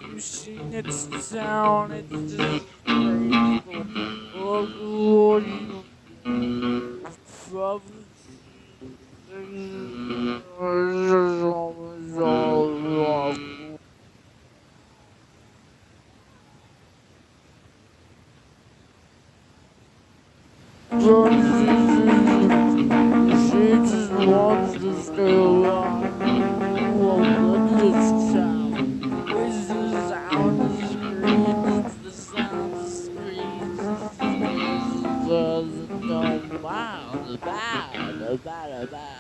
Machine, it's the sound, it's just crazy. Oh, Lordy, from she just wants to stay alive. Oh, look at this sound. It's the sound of screams. It's the sound of screams. No, wow, about.